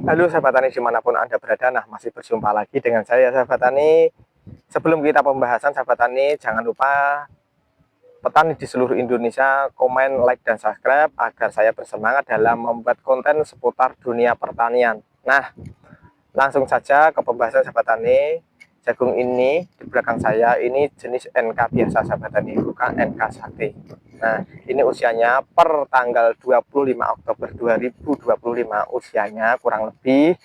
Halo sahabat tani dimanapun Anda berada, nah masih berjumpa lagi dengan saya sahabat tani. Sebelum kita pembahasan sahabat tani, jangan lupa petani di seluruh Indonesia komen, like, dan subscribe agar saya bersemangat dalam membuat konten seputar dunia pertanian. Nah, langsung saja ke pembahasan sahabat tani. Jagung ini di belakang saya ini jenis NK biasa sahabat tani, bukan NK Sakti. Nah, ini usianya per tanggal 25 Oktober 2025, usianya kurang lebih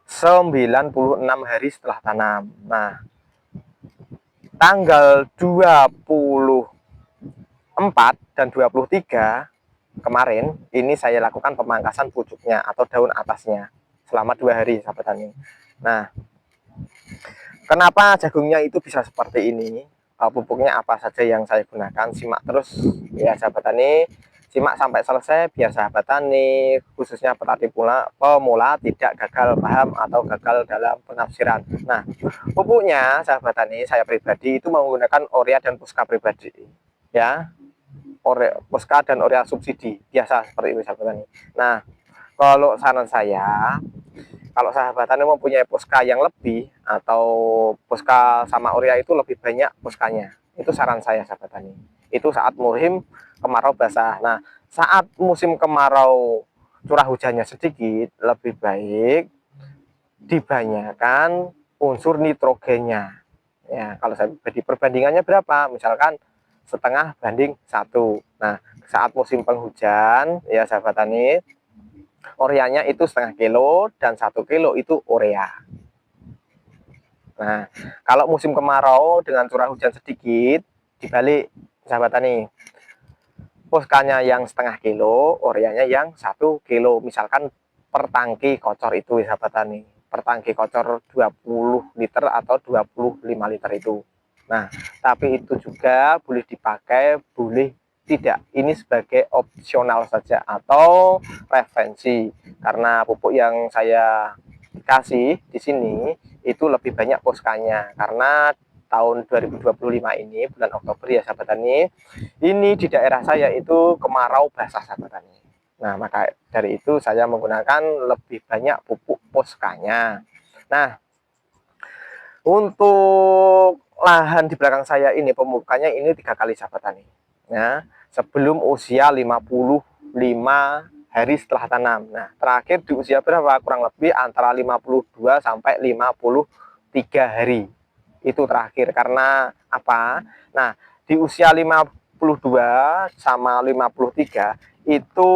96 hari setelah tanam. Nah, tanggal 24 dan 23 kemarin ini saya lakukan pemangkasan pucuknya atau daun atasnya selama 2 hari sahabat tani. Nah, kenapa jagungnya itu bisa seperti ini? Pupuknya apa saja yang saya gunakan? Simak terus ya sahabat tani. Simak sampai selesai biar sahabat tani khususnya petani pemula tidak gagal paham atau gagal dalam penafsiran. Nah, pupuknya sahabat tani saya pribadi itu menggunakan urea dan Puska pribadi ya, Puska dan urea subsidi biasa seperti itu sahabat tani. Nah, kalau saran saya, kalau sahabat tani mempunyai Puska yang lebih atau Puska sama urea itu lebih banyak Puskanya, itu saran saya sahabat tani. Itu saat musim kemarau basah. Nah, saat musim kemarau curah hujannya sedikit, lebih baik dibanyakan unsur nitrogennya. Ya, kalau saya bagi perbandingannya berapa? Misalkan setengah banding 1. Nah, saat musim penghujan ya sahabat tani, ureanya itu setengah kilo dan 1 kilo itu urea. Nah, kalau musim kemarau dengan curah hujan sedikit, dibalik sahabat tani, puskanya yang setengah kilo, ureanya yang 1 kilo, misalkan per tangki kocor itu sahabat tani, per tangki kocor 20 liter atau 25 liter itu. Nah, tapi itu juga boleh dipakai, boleh tidak. Ini sebagai opsional saja atau referensi, karena pupuk yang saya kasih di sini itu lebih banyak puskanya, karena tahun 2025 ini bulan Oktober ya sahabat tani, ini di daerah saya itu kemarau basah sahabat tani. Nah, maka dari itu saya menggunakan lebih banyak pupuk puskanya. Nah, untuk lahan di belakang saya ini pemupukannya ini 3 kali sahabat tani. Ya, sebelum usia 55 hari setelah tanam. Nah, terakhir di usia berapa? Kurang lebih antara 52 sampai 53 hari. Itu terakhir karena apa? Nah, di usia 52 sama 53 itu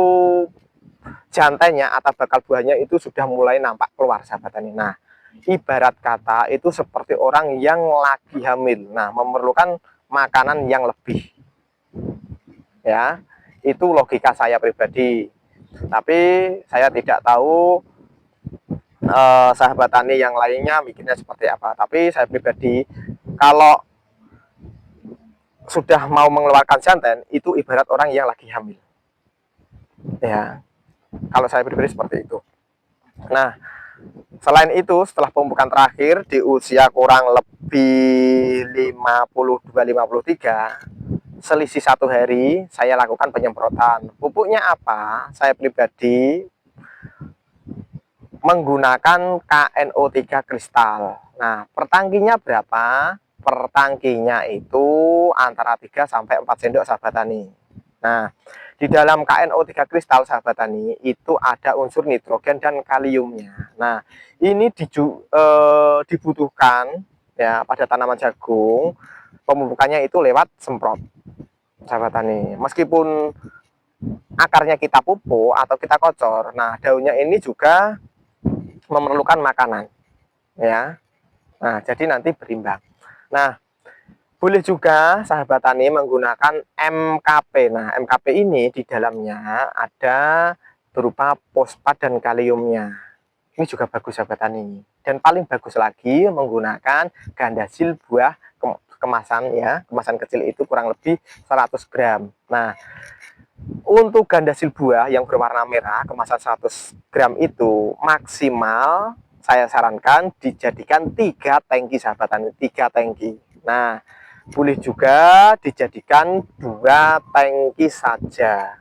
jantainya atau bakal buahnya itu sudah mulai nampak keluar sahabat tani. Nah, ibarat kata itu seperti orang yang lagi hamil. Nah, memerlukan makanan yang lebih. Ya, itu logika saya pribadi. Tapi saya tidak tahu sahabat tani yang lainnya mikirnya seperti apa. Tapi saya pribadi kalau sudah mau mengeluarkan jantan itu ibarat orang yang lagi hamil. Ya, kalau saya pribadi seperti itu. Nah, selain itu, setelah pemupukan terakhir di usia kurang lebih 52-53, selisih 1 hari, saya lakukan penyemprotan. Pupuknya apa? Saya pribadi menggunakan KNO3 kristal. Nah, per tangkinya berapa? Per tangkinya itu antara 3 sampai 4 sendok sahabat tani. Nah, di dalam KNO3 kristal sahabat tani itu ada unsur nitrogen dan kaliumnya. Nah, ini dibutuhkan ya pada tanaman jagung. Pemupukannya itu lewat semprot sahabat tani. Meskipun akarnya kita pupuk atau kita kocor, nah daunnya ini juga memerlukan makanan ya. Nah, jadi nanti berimbang. Nah, boleh juga sahabat tani menggunakan MKP. Nah, MKP ini di dalamnya ada berupa fosfat dan kaliumnya. Ini juga bagus sahabat tani. Dan paling bagus lagi menggunakan gandasil buah kemasan ya. Kemasan kecil itu kurang lebih 100 gram. Nah, untuk gandasil buah yang berwarna merah kemasan 100 gram itu maksimal saya sarankan dijadikan 3 tangki sahabat tani, 3 tangki. Nah, boleh juga dijadikan 2 tangki saja.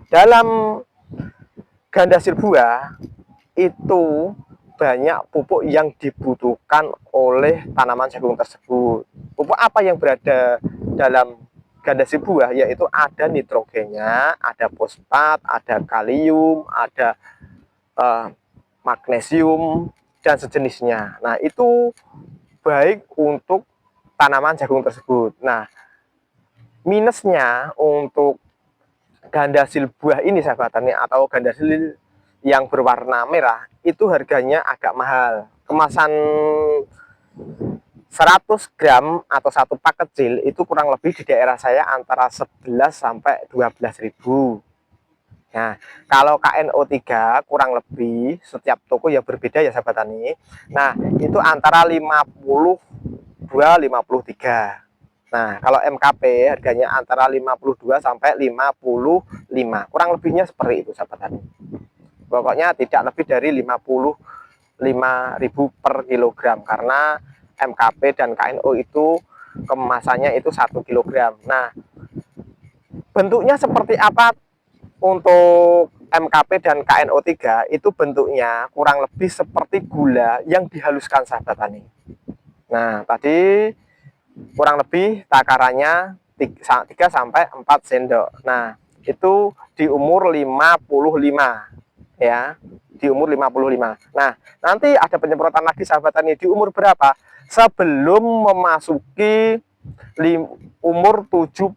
Dalam gandasil buah itu banyak pupuk yang dibutuhkan oleh tanaman jagung tersebut. Pupuk apa yang berada dalam gandasi buah, yaitu ada nitrogennya, ada fosfat, ada kalium, ada magnesium, dan sejenisnya. Nah, itu baik untuk tanaman jagung tersebut. Nah, minusnya untuk gandasil buah ini sahabat tani atau gandasil yang berwarna merah itu harganya agak mahal. Kemasan 100 gram atau satu pak kecil itu kurang lebih di daerah saya antara 11 sampai 12.000. Nah, kalau KNO3 kurang lebih setiap toko ya berbeda ya sahabat tani. Nah, itu antara 52 53. Nah, kalau MKP harganya antara 52 sampai 55. Kurang lebihnya seperti itu sahabat tani. Pokoknya tidak lebih dari 55.000 per kilogram karena MKP dan KNO itu kemasannya itu 1 kilogram. Nah, bentuknya seperti apa untuk MKP dan KNO3 itu bentuknya kurang lebih seperti gula yang dihaluskan sahabat tani. Nah, tadi kurang lebih takarannya 3 sampai 4 sendok. Nah, itu di umur 55 ya, di umur 55. Nah, nanti ada penyemprotan lagi sahabat tani di umur berapa? Sebelum memasuki umur 75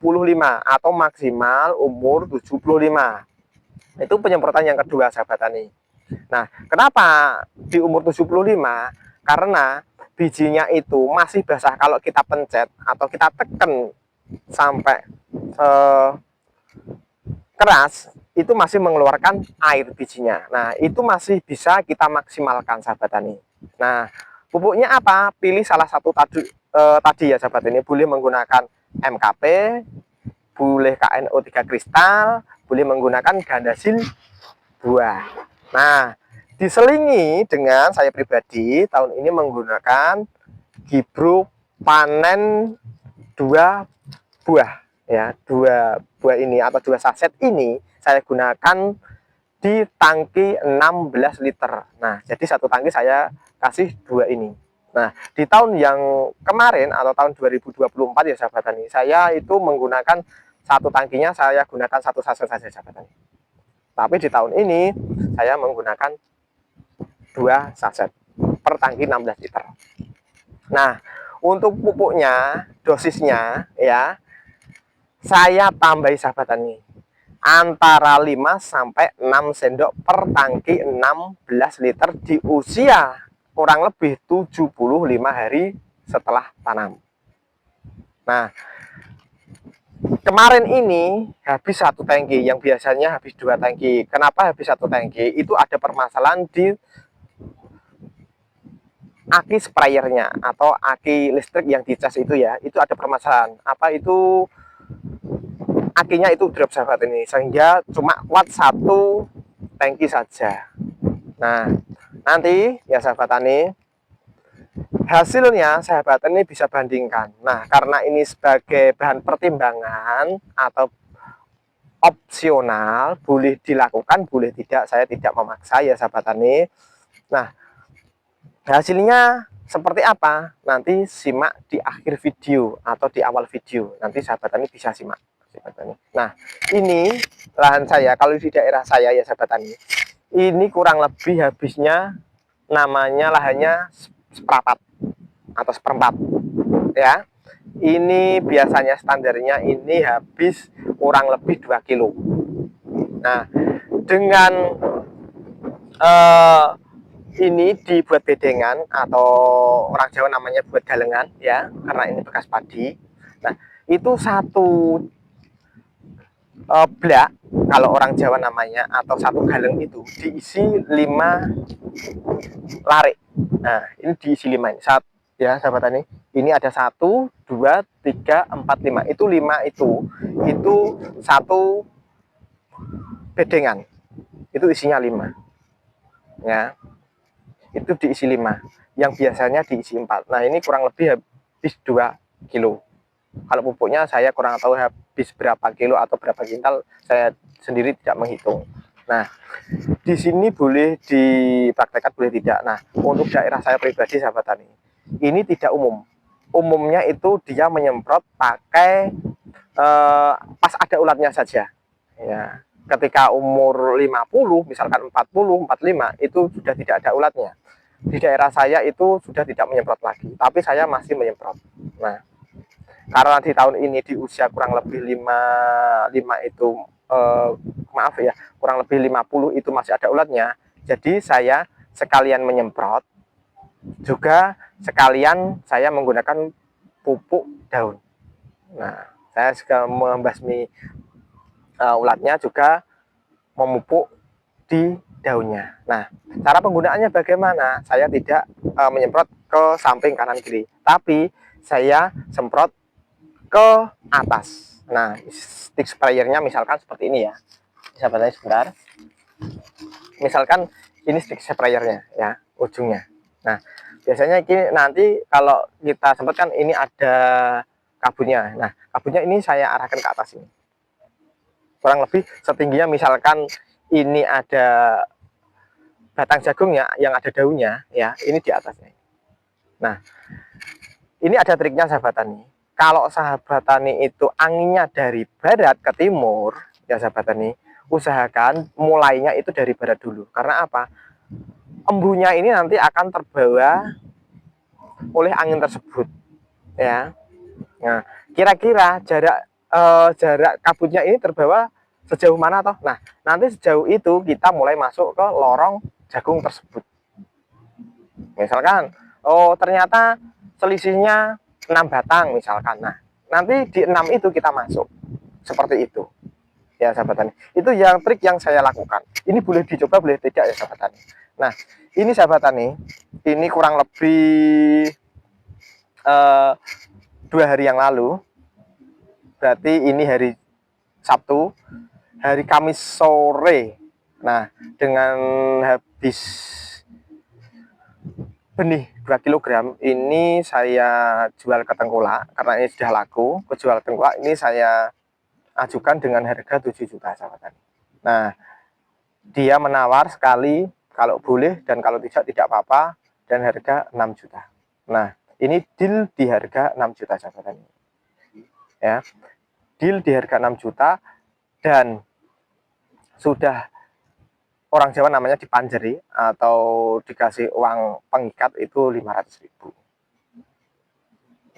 atau maksimal umur 75. Itu penyemprotan yang kedua sahabat tani. Nah, kenapa di umur 75? Karena bijinya itu masih basah. Kalau kita pencet atau kita tekan sampai keras, itu masih mengeluarkan air bijinya. Nah, itu masih bisa kita maksimalkan sahabat tani. Nah, pupuknya apa? Pilih salah satu tadi ya sahabat tani. Boleh menggunakan MKP, boleh KNO3 kristal, boleh menggunakan gandasil buah. Nah, diselingi dengan saya pribadi tahun ini menggunakan Gibro panen 2 buah ya, 2 buah ini atau 2 saset ini saya gunakan di tangki 16 liter. Nah, jadi satu tangki saya kasih 2 ini. Nah, di tahun yang kemarin atau tahun 2024 ya sahabat tani, saya itu menggunakan satu tangkinya saya gunakan satu saset saja sahabat tani. Tapi di tahun ini saya menggunakan 2 saset per tangki 16 liter. Nah, untuk pupuknya, dosisnya ya, saya tambahi sahabat tani antara 5 sampai 6 sendok per tangki 16 liter di usia kurang lebih 75 hari setelah tanam. Nah, kemarin ini habis satu tangki, yang biasanya habis 2 tangki. Kenapa habis satu tangki? Itu ada permasalahan di aki sprayernya atau aki listrik yang dicas itu ya, itu ada permasalahan. Apa itu? Akinya itu drop sahabat ini, sehingga cuma kuat satu tangki saja. Nah, nanti ya sahabat tani, hasilnya sahabat tani bisa bandingkan. Nah, karena ini sebagai bahan pertimbangan atau opsional, boleh dilakukan, boleh tidak, saya tidak memaksa ya sahabat tani. Nah, hasilnya seperti apa? Nanti simak di akhir video atau di awal video. Nanti sahabat tani bisa simak. Nah, ini lahan saya. Kalau di daerah saya ya sahabat tani, ini kurang lebih habisnya namanya lahannya seperempat atau seperempat ya. Ini biasanya standarnya ini habis kurang lebih 2 kilo. Nah, dengan ini dibuat bedengan atau orang Jawa namanya buat galengan ya, karena ini bekas padi. Nah, itu satu blak kalau orang Jawa namanya atau satu galeng itu diisi 5 larik. Nah, ini diisi 5 ini. Ya sahabat tani, ini ada 1 2 3 4 5, itu 5 itu satu bedengan, itu isinya 5 ya, itu diisi 5 yang biasanya diisi 4. Nah, ini kurang lebih habis 2 kilo. Kalau pupuknya saya kurang tahu habis berapa kilo atau berapa kintal, saya sendiri tidak menghitung. Nah, di sini boleh dipraktekkan, boleh tidak. Nah, untuk daerah saya pribadi, sahabat tani, ini tidak umum. Umumnya itu dia menyemprot pakai pas ada ulatnya saja. Ya, ketika umur 50, misalkan 40, 45, itu sudah tidak ada ulatnya. Di daerah saya itu sudah tidak menyemprot lagi, tapi saya masih menyemprot. Nah, karena di tahun ini di usia kurang lebih 5 itu eh, maaf ya, kurang lebih 50 itu masih ada ulatnya. Jadi saya sekalian menyemprot, juga sekalian saya menggunakan pupuk daun. Nah, saya juga membasmi ulatnya, juga memupuk di daunnya. Nah, cara penggunaannya bagaimana? Saya tidak menyemprot ke samping kanan kiri, tapi saya semprot ke atas. Nah, stick sprayernya misalkan seperti ini ya. Sahabat saya sebentar. Misalkan ini stick sprayernya ya, ujungnya. Nah, biasanya ini nanti kalau kita semprot kan ini ada kabutnya. Nah, kabutnya ini saya arahkan ke atas ini. Kurang lebih setingginya, misalkan ini ada batang jagungnya yang ada daunnya ya, ini di atasnya. Nah, ini ada triknya sahabat tani. Kalau sahabat tani itu anginnya dari barat ke timur, ya sahabat tani, usahakan mulainya itu dari barat dulu. Karena apa? Embunya ini nanti akan terbawa oleh angin tersebut, ya. Nah, kira-kira jarak kabutnya ini terbawa sejauh mana toh? Nah, nanti sejauh itu kita mulai masuk ke lorong jagung tersebut. Misalkan, oh ternyata selisihnya 6 batang misalkan. Nah, nanti di 6 itu kita masuk. Seperti itu. Ya sahabat tani. Itu yang trik yang saya lakukan. Ini boleh dicoba, boleh tidak ya sahabat tani. Nah, ini sahabat tani, ini kurang lebih 2 hari yang lalu. Berarti ini hari Sabtu, hari Kamis sore. Nah, dengan habis benih 2 kg ini saya jual ke tengkulak, karena ini sudah laku. Kejual tengkulak ini saya ajukan dengan harga 7 juta sahabat tani. Nah, dia menawar sekali kalau boleh, dan kalau tidak apa-apa, dan harga 6 juta. Nah, ini deal di harga 6 juta sahabat tani. Ya, deal di harga 6 juta, dan sudah orang Jawa namanya dipanjeri atau dikasih uang pengikat itu 500.000.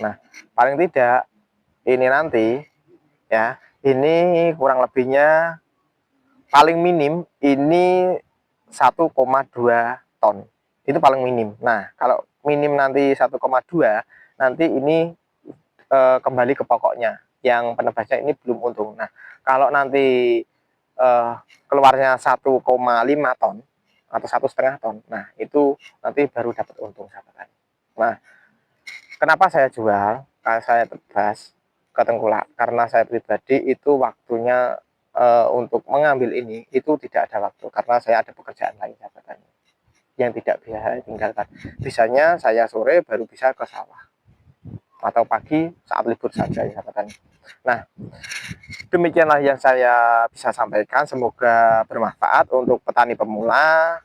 Nah, paling tidak ini nanti ya, ini kurang lebihnya paling minim ini 1,2 ton. Itu paling minim. Nah, kalau minim nanti 1,2, nanti ini kembali ke pokoknya. Yang penebasnya ini belum untung. Nah, kalau nanti keluarnya 1,5 ton atau 1,5 ton, nah itu nanti baru dapat untung sahabat. Nah, kenapa saya jual, saya tebas ke tengkulak? Karena saya pribadi itu waktunya untuk mengambil ini itu tidak ada waktu, karena saya ada pekerjaan lain sahabat yang tidak bisa tinggalkan. Bisanya saya sore baru bisa ke sawah, atau pagi saat libur saja ya sahabat. Nah, demikianlah yang saya bisa sampaikan, semoga bermanfaat untuk petani pemula.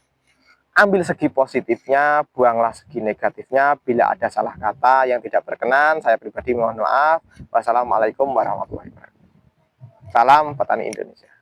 Ambil segi positifnya, buanglah segi negatifnya. Bila ada salah kata yang tidak berkenan, saya pribadi mohon maaf. Wassalamualaikum warahmatullahi wabarakatuh. Salam petani Indonesia.